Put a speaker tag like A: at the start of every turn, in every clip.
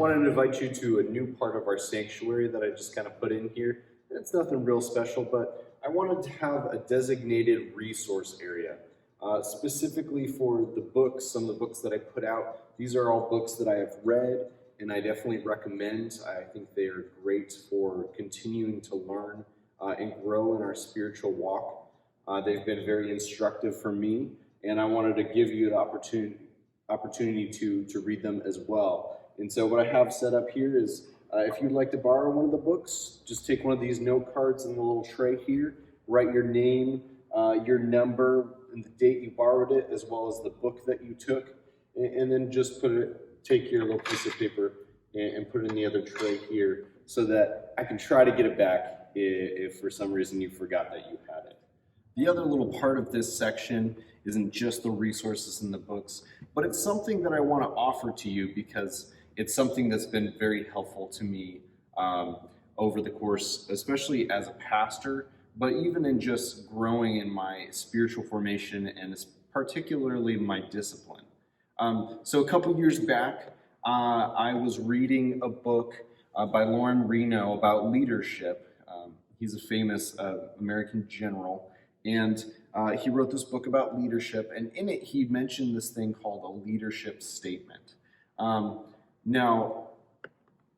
A: wanted to invite you to a new part of our sanctuary that I just kind of put in here. It's nothing real special, but I wanted to have a designated resource area, specifically for the books, some of the books that I put out. These are all books that I have read, and I definitely recommend. I think they are great for continuing to learn and grow in our spiritual walk. They've been very instructive for me, and I wanted to give you the opportunity to read them as well. And so what I have set up here is, if you'd like to borrow one of the books, just take one of these note cards in the little tray here, write your name, your number, and the date you borrowed it, as well as the book that you took, and then just take your little piece of paper and put it in the other tray here so that I can try to get it back if for some reason you forgot that you had it. The other little part of this section isn't just the resources in the books, but it's something that I want to offer to you because it's something that's been very helpful to me over the course, especially as a pastor, but even in just growing in my spiritual formation and particularly my discipline. So a couple years back, I was reading a book by Lauren Reno about leadership. He's a famous American general, and he wrote this book about leadership, and in it he mentioned this thing called a leadership statement. Now,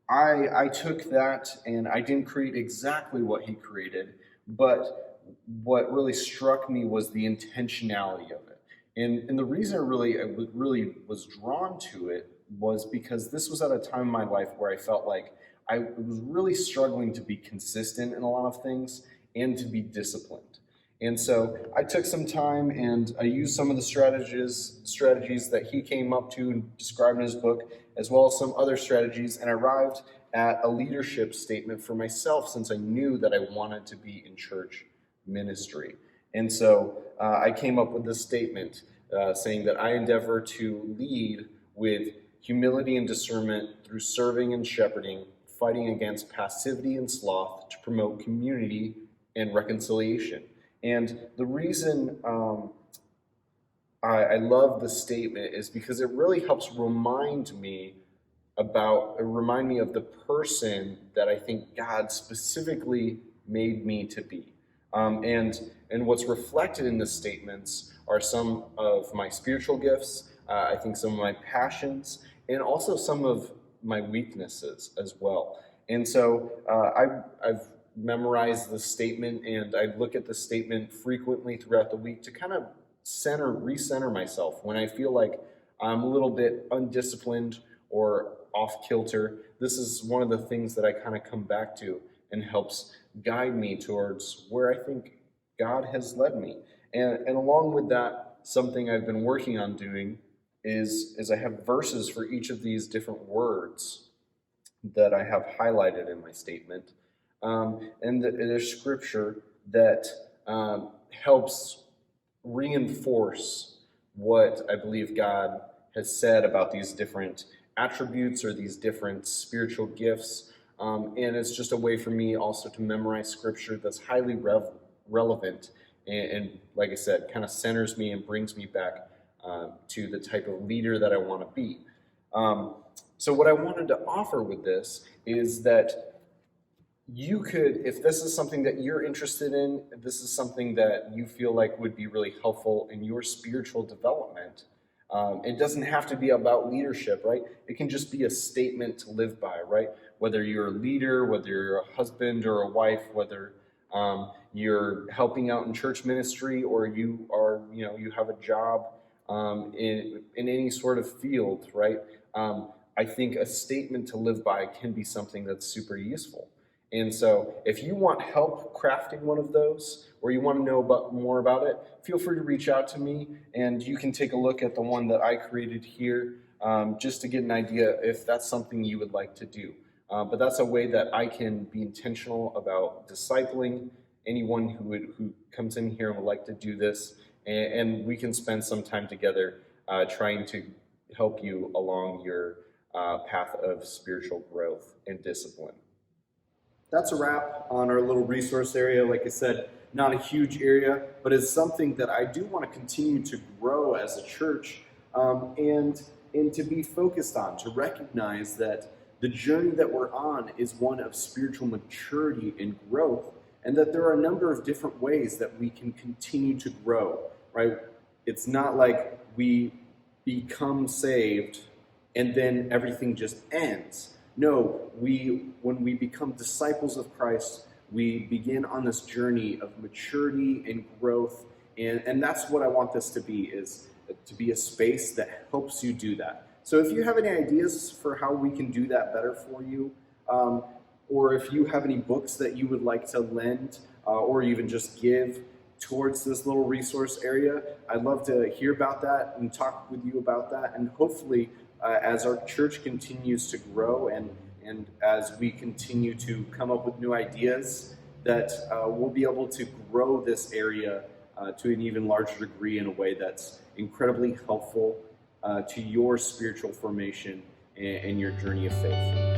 A: I took that and I didn't create exactly what he created, but what really struck me was the intentionality of it. And the reason I really was drawn to it was because this was at a time in my life where I felt like I was really struggling to be consistent in a lot of things and to be disciplined. And so I took some time and I used some of the strategies that he came up to and described in his book, as well as some other strategies, and arrived at a leadership statement for myself since I knew that I wanted to be in church ministry. And so I came up with this statement saying that I endeavor to lead with humility and discernment through serving and shepherding, fighting against passivity and sloth to promote community and reconciliation. And the reason I love this statement is because it really helps remind me of the person that I think God specifically made me to be. And what's reflected in the statements are some of my spiritual gifts, I think some of my passions, and also some of my weaknesses as well. And so I've memorized the statement, and I look at the statement frequently throughout the week to kind of recenter myself when I feel like I'm a little bit undisciplined or off kilter. This is one of the things that I kind of come back to and helps guide me towards where I think God has led me. And along with that, something I've been working on doing is I have verses for each of these different words that I have highlighted in my statement. And there's scripture that helps reinforce what I believe God has said about these different attributes or these different spiritual gifts. And it's just a way for me also to memorize scripture that's highly relevant and, like I said, kind of centers me and brings me back to the type of leader that I want to be. So what I wanted to offer with this is that you could, if this is something that you're interested in, if this is something that you feel like would be really helpful in your spiritual development, it doesn't have to be about leadership, right? It can just be a statement to live by, right? Whether you're a leader, whether you're a husband or a wife, whether you're helping out in church ministry, or you are, you have a job in any sort of field, right? I think a statement to live by can be something that's super useful. And so if you want help crafting one of those, or you want to know more about it, feel free to reach out to me, and you can take a look at the one that I created here just to get an idea if that's something you would like to do. But that's a way that I can be intentional about discipling anyone who comes in here and would like to do this, and we can spend some time together trying to help you along your path of spiritual growth and discipline. That's a wrap on our little resource area. Like I said, not a huge area, but it's something that I do want to continue to grow as a church and to be focused on, to recognize that the journey that we're on is one of spiritual maturity and growth, and that there are a number of different ways that we can continue to grow, right? It's not like we become saved and then everything just ends. No, when we become disciples of Christ, we begin on this journey of maturity and growth, and that's what I want this to be, is to be a space that helps you do that. So if you have any ideas for how we can do that better for you, or if you have any books that you would like to lend or even just give towards this little resource area, I'd love to hear about that and talk with you about that. And hopefully, as our church continues to grow and as we continue to come up with new ideas, that we'll be able to grow this area to an even larger degree in a way that's incredibly helpful to your spiritual formation and your journey of faith.